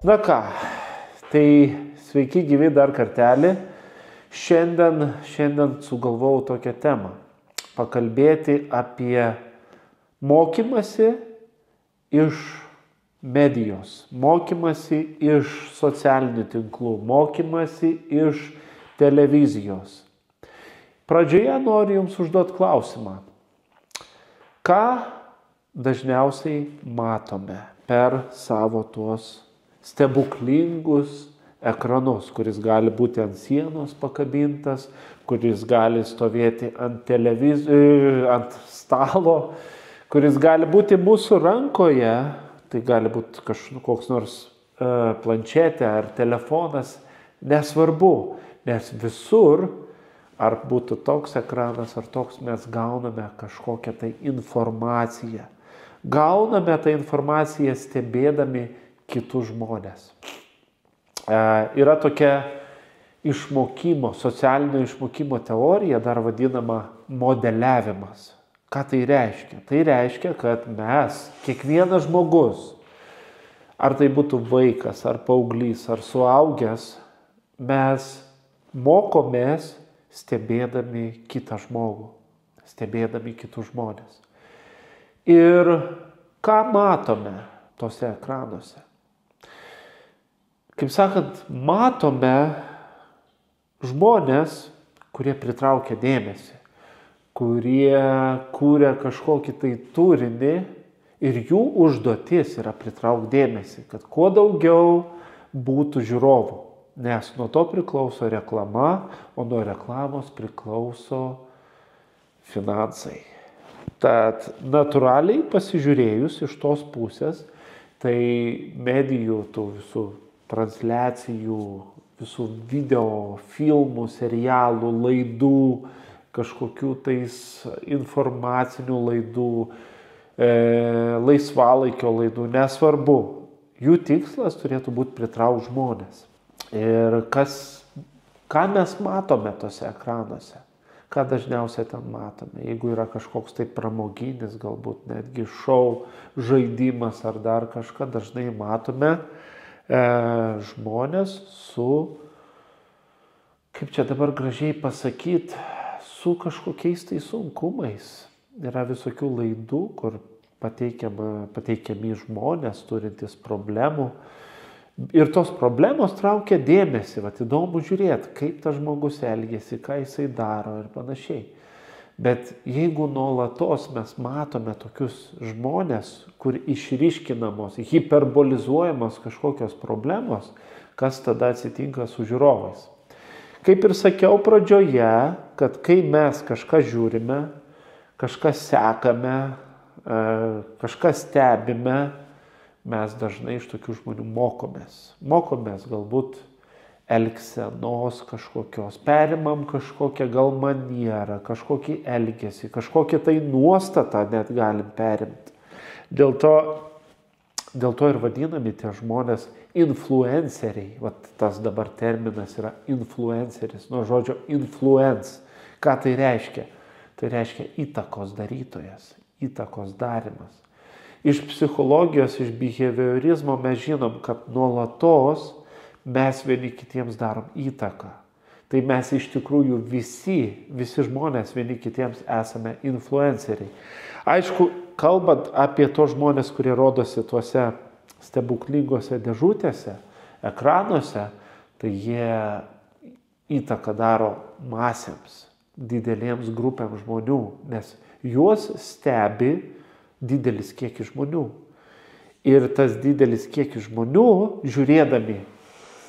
Na ką, tai sveiki gyvi dar kartelį. Šiandien sugalvojau tokią temą. Pakalbėti apie mokymasi iš medijos, mokymasi iš socialinių tinklų, mokymasi iš televizijos. Pradžioje noriu Jums užduoti klausimą. Ką dažniausiai matome per savo tuos stebuklingus ekranus, kuris gali būti ant sienos pakabintas, kuris gali stovėti ant stalo, kuris gali būti mūsų rankoje, tai gali būti koks nors planšetė ar telefonas, nesvarbu, nes visur, ar būtų toks ekranas ar toks, mes gauname kažkokią tai informaciją. Gauname tą informaciją stebėdami kitus žmonės. Yra tokia socialinio išmokimo teorija, dar vadinama modeliavimas. Ką tai reiškia? Tai reiškia, kad mes, kiekvienas žmogus, ar tai būtų vaikas, ar paauglys, ar suaugęs, mes mokomės stebėdami kitą žmogų, stebėdami kitus žmonės. Ir ką matome tose ekranuose? Kaip sakant, matome žmonės, kurie pritraukia dėmesį, kurie kūrė kažkokį tai turinį ir jų užduotis yra pritraukti dėmesį, kad kuo daugiau būtų žiūrovų. Nes nuo to priklauso reklama, o nuo reklamos priklauso finansai. Tad natūraliai pasižiūrėjus iš tos pusės, tai medijų, tų visų transliacijų, visų video, filmų, serialų, laidų, kažkokių tais informacinių laidų, laisvalaikio laidų, nesvarbu. Jų tikslas turėtų būti pritraukti žmonės. Ir ką mes matome tose ekranuose, ką dažniausiai ten matome, jeigu yra kažkoks tai pramoginis, galbūt netgi šou, žaidimas ar dar kažką, dažnai matome žmonės su, kaip čia dabar gražiai pasakyti, su kažkokiais tai sunkumais. Yra visokių laidų, kur pateikiami žmonės turintys problemų. Ir tos problemos traukia dėmesį, įdomu žiūrėti, kaip tas žmogus elgiasi, ką jisai daro ir panašiai. Bet jeigu nuolatos mes matome tokius žmonės, kur išryškinamos, hiperbolizuojamos kažkokios problemos, kas tada atsitinka su žiūrovais. Kaip ir sakiau pradžioje, kad kai mes kažką žiūrime, kažką sekame, kažką stebime, mes dažnai iš tokių žmonių mokomės. Mokomės galbūt elgsenos kažkokios, perimam kažkokią gal manierą, kažkokį elgesį, kažkokią tai nuostatą net galim perimti. Dėl to ir vadinami tie žmonės influenceriai. Tas dabar terminas yra influenceris, nuo žodžio influence. Ką tai reiškia? Tai reiškia įtakos darytojas, įtakos darimas. Iš psichologijos, iš behaviorizmo mes žinom, kad nuolatos mes vieni kitiems darom įtaką. Tai mes iš tikrųjų visi žmonės vieni kitiems esame influenceriai. Aišku, kalbant apie tos žmonės, kurie rodosi tuose stebuklingose dėžutėse, ekranuose, tai jie įtaką daro masėms, didelėms grupėms žmonių, nes juos stebi didelis kiekis žmonių. Ir tas didelis kiekis žmonių, žiūrėdami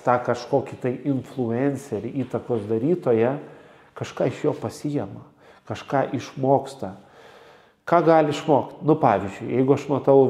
tą kažkokį tai influencerį, įtakos darytoją, kažką iš jo pasiima, kažką išmoksta. Ką gali išmokti? Pavyzdžiui, jeigu aš matau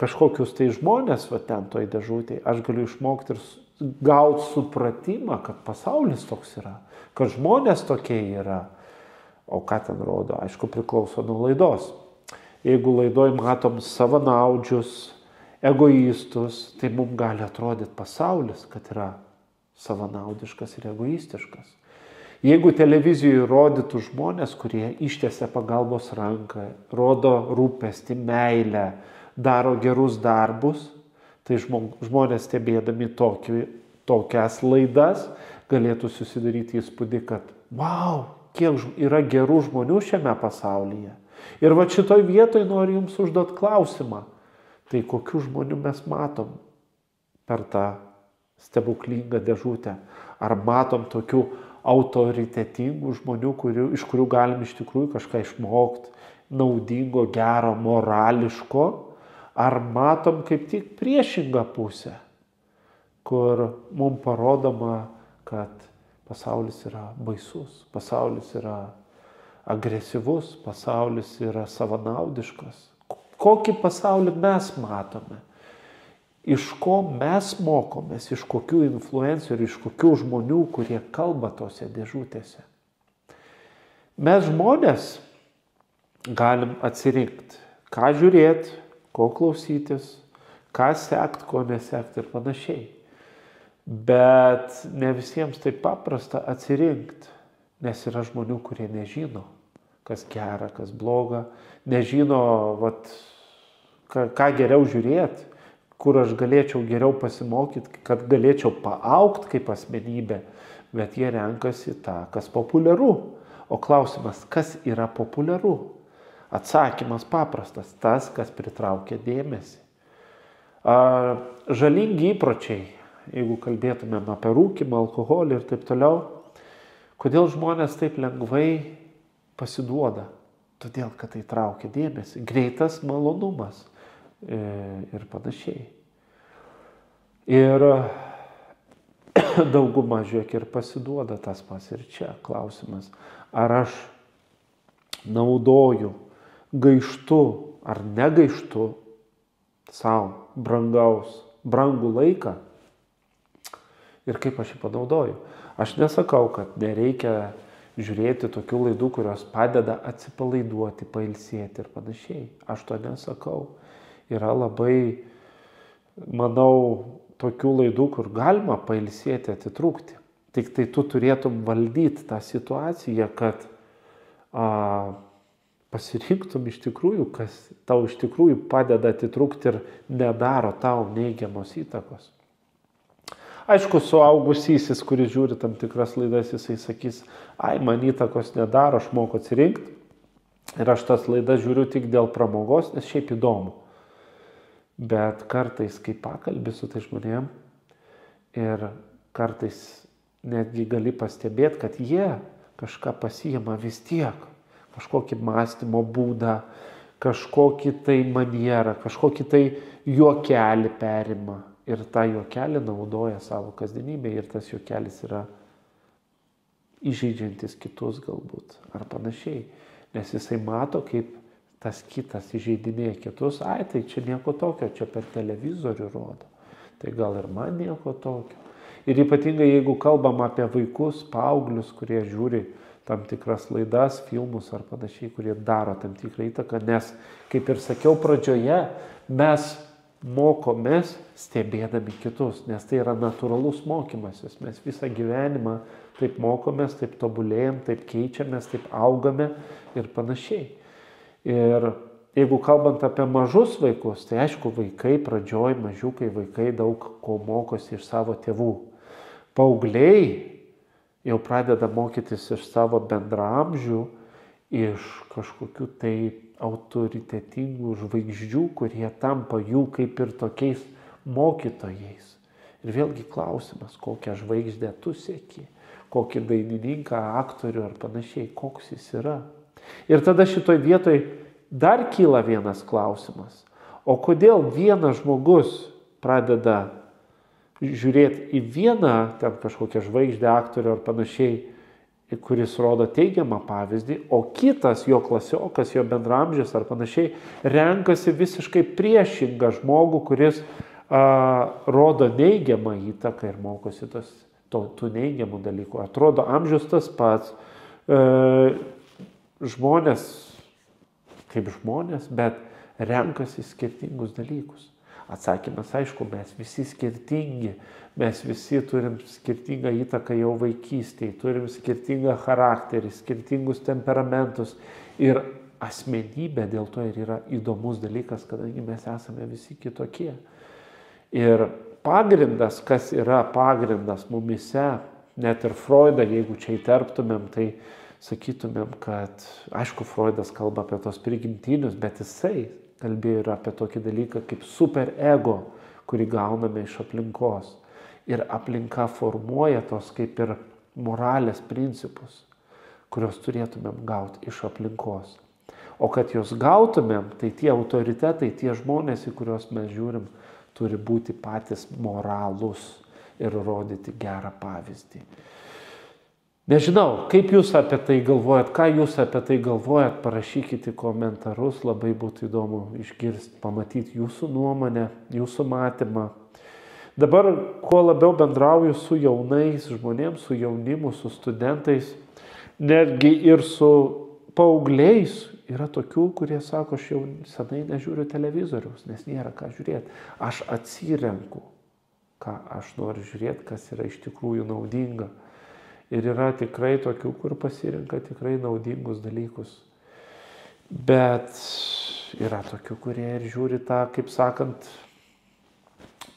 kažkokius tai žmonės ten toj dėžutėje, aš galiu išmokti ir gauti supratimą, kad pasaulis toks yra, kad žmonės tokie yra. O ką ten rodo? Aišku, priklauso nuo laidos. Jeigu laidoj matom savanaudžius, egoistus, tai mums gali atrodyti pasaulis, kad yra savanaudiškas ir egoistiškas. Jeigu televizijoje rodytų žmonės, kurie ištiesia pagalbos ranką, rodo rūpestį, meilę, daro gerus darbus, Tai žmonės stebėdami tokias laidas galėtų susidaryti įspūdį, kad wow, kiek yra gerų žmonių šiame pasaulyje. Ir va šitoj vietoj noriu jums užduoti klausimą. Tai kokių žmonių mes matom per tą stebuklingą dėžutę? Ar matom tokių autoritetingų žmonių, iš kurių galim iš tikrųjų kažką išmokti, naudingo, gero, morališko? Ar matom kaip tik priešingą pusę, kur mums parodoma, kad pasaulis yra baisus, pasaulis yra agresyvus, pasaulis yra savanaudiškas? Kokį pasaulį mes matome? Iš ko mes mokomės, iš kokių influencerių, iš kokių žmonių, kurie kalba tose dėžutėse? Mes žmonės galim atsirinkti, ką žiūrėti, ko klausytis, ką sekti, ko nesekti ir panašiai. Bet ne visiems taip paprasta atsirinkti, nes yra žmonių, kurie nežino, kas gera, kas bloga, nežino, ką geriau žiūrėti, kur aš galėčiau geriau pasimokyti, kad galėčiau paaugti kaip asmenybė, bet jie renkasi tą, kas populiaru. O klausimas, kas yra populiaru? Atsakymas paprastas, tas, kas pritraukia dėmesį. Žalingi įpročiai, jeigu kalbėtumėm apie rūkymą, alkoholį ir taip toliau, kodėl žmonės taip lengvai pasiduoda? Todėl, kad tai traukia dėmesį, greitas malonumas ir panašiai. Ir dauguma, žiūrėk, ir pasiduoda tas pats ir čia klausimas. Ar aš naudoju, gaištu ar negaištu savo brangų laiką ir kaip aš jį panaudoju. Aš nesakau, kad nereikia žiūrėti tokių laidų, kurios padeda atsipalaiduoti, pailsėti ir panašiai. Aš to nesakau. Yra labai, manau, tokių laidų, kur galima pailsėti, atitrūkti. Tik tai tu turėtum valdyti tą situaciją, kad pasirinktum iš tikrųjų, kas tau iš tikrųjų padeda atitrūkti ir nedaro tau neigiamos įtakos. Aišku, suaugusysis, kuris žiūri tam tikras laidas, jisai sakys, man įtakos nedaro, aš moku atsirinkti. Ir aš tas laidas žiūriu tik dėl pramogos, nes šiaip įdomu. Bet kartais, kai pakalbi su tai žmonėm, ir kartais netgi gali pastebėti, kad jie kažką pasiima vis tiek. Kažkokį mąstymo būdą, kažkokį tai manierą, kažkokį tai juokelį perima. Ir tą juokelį naudoja savo kasdienybėje ir tas juokelis yra įžeidžiantis kitus galbūt ar panašiai. Nes jisai mato, kaip tas kitas įžeidinėja kitus. Tai čia nieko tokio, čia per televizorių rodo. Tai gal ir man nieko tokio. Ir ypatingai jeigu kalbam apie vaikus, paauglius, kurie žiūri tam tikras laidas, filmus ar panašiai, kurie daro tam tikrą įtaką. Nes, kaip ir sakiau pradžioje, mes mokomės stebėdami kitus, nes tai yra natūralus mokymasis. Mes visą gyvenimą taip mokomės, taip tobulėjam, taip keičiamės, taip augame ir panašiai. Ir jeigu kalbant apie mažus vaikus, tai aišku, vaikai pradžioj, mažiukai vaikai daug ko mokosi iš savo tėvų. Paaugliai jau pradeda mokytis iš savo bendraamžių, iš kažkokių tai autoritetingų žvaigždžių, kurie tampa jų kaip ir tokiais mokytojais. Ir vėlgi klausimas, kokią žvaigždę tu seki, kokį dainininką, aktorių ar panašiai, koks jis yra. Ir tada šitoj vietoj dar kyla vienas klausimas. O kodėl vienas žmogus pradeda žiūrėti į vieną, ten kažkokią žvaigždę, aktorių ar panašiai, kuris rodo teigiamą pavyzdį, o kitas, jo klasiokas, jo bendramžis ar panašiai, renkasi visiškai priešingą žmogų, kuris rodo neigiamą įtaką ir mokosi tų neigiamų dalykų. Atrodo, amžius tas pats, žmonės kaip žmonės, bet renkasi skirtingus dalykus. Atsakymas, aišku, mes visi skirtingi, mes visi turim skirtingą įtaką jau vaikystėje, turim skirtingą charakterį, skirtingus temperamentus ir asmenybė dėl to ir yra įdomus dalykas, kadangi mes esame visi kitokie. Ir pagrindas, kas yra pagrindas mumise, net ir Freudą, jeigu čia įterptumėm, tai sakytumėm, kad, aišku, Freudas kalba apie tos prigimtinius, bet jisai kalbėjo ir apie tokį dalyką kaip superego, kurį gauname iš aplinkos. Ir aplinka formuoja tos kaip ir moralės principus, kuriuos turėtumėm gauti iš aplinkos. O kad juos gautumėm, tai tie autoritetai, tie žmonės, į kuriuos mes žiūrim, turi būti patys moralūs ir rodyti gerą pavyzdį. Nežinau, kaip jūs apie tai galvojat, ką jūs apie tai galvojat, parašykite komentarus, labai būtų įdomu išgirsti, pamatyti jūsų nuomonę, jūsų matymą. Dabar, kuo labiau bendrauju su jaunais žmonėms, su jaunimu, su studentais, netgi ir su paaugliais, yra tokių, kurie sako, aš jau senai nežiūriu televizoriaus, nes nėra ką žiūrėti. Aš atsirenku, ką aš noriu žiūrėti, kas yra iš tikrųjų naudinga. Ir yra tikrai tokių, kur pasirenka tikrai naudingus dalykus. Bet yra tokių, kurie ir žiūri tą, kaip sakant,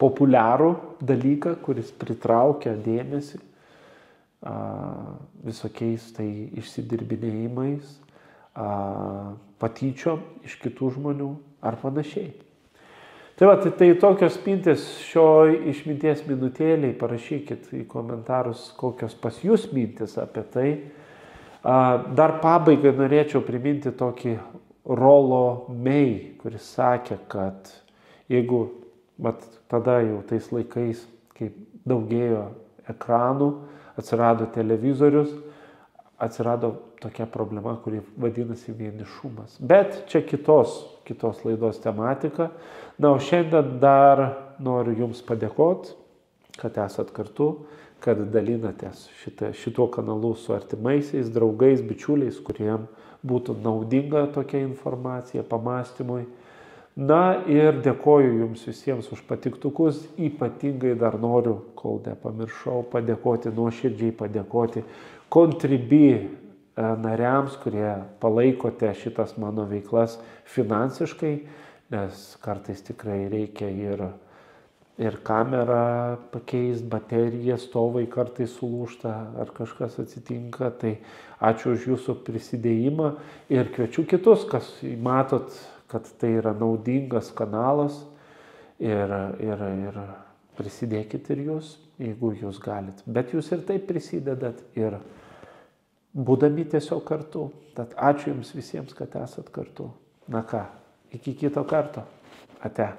populiarų dalyką, kuris pritraukia dėmesį visokiais tai išsidirbinėjimais, patyčiom iš kitų žmonių ar panašiai. Tai va, tai tokios mintis šioj išminties minutėliai, parašykit į komentarus, kokios pas jūs mintis apie tai. Dar pabaigai norėčiau priminti tokį Rollo May, kuris sakė, kad jeigu tada jau tais laikais, kai daugėjo ekranų, atsirado televizorius, atsirado tokia problema, kuri vadinasi vienišumas. Bet čia kitos laidos tematika. Na, o šiandien dar noriu Jums padėkoti, kad esat kartu, kad dalinatės šituo kanalu su artimaisiais, draugais, bičiuliais, kuriem būtų naudinga tokia informacija, pamastymui. Na ir dėkoju Jums visiems už patiktukus, ypatingai dar noriu, kol nepamiršau, padėkoti, nuoširdžiai padėkoti Contribui nariams, kurie palaikote šitas mano veiklas finansiškai, nes kartais tikrai reikia ir kamerą pakeisti, bateriją, stovai kartais sulūžta ar kažkas atsitinka. Tai ačiū už Jūsų prisidėjimą ir kviečiu kitus, kas matot, kad tai yra naudingas kanalas ir prisidėkit ir Jūs, jeigu Jūs galit. Bet Jūs ir taip prisidedat ir būdami tiesiog kartu. Tad ačiū Jums visiems, kad esat kartu. Na ką, iki kito karto. Ate.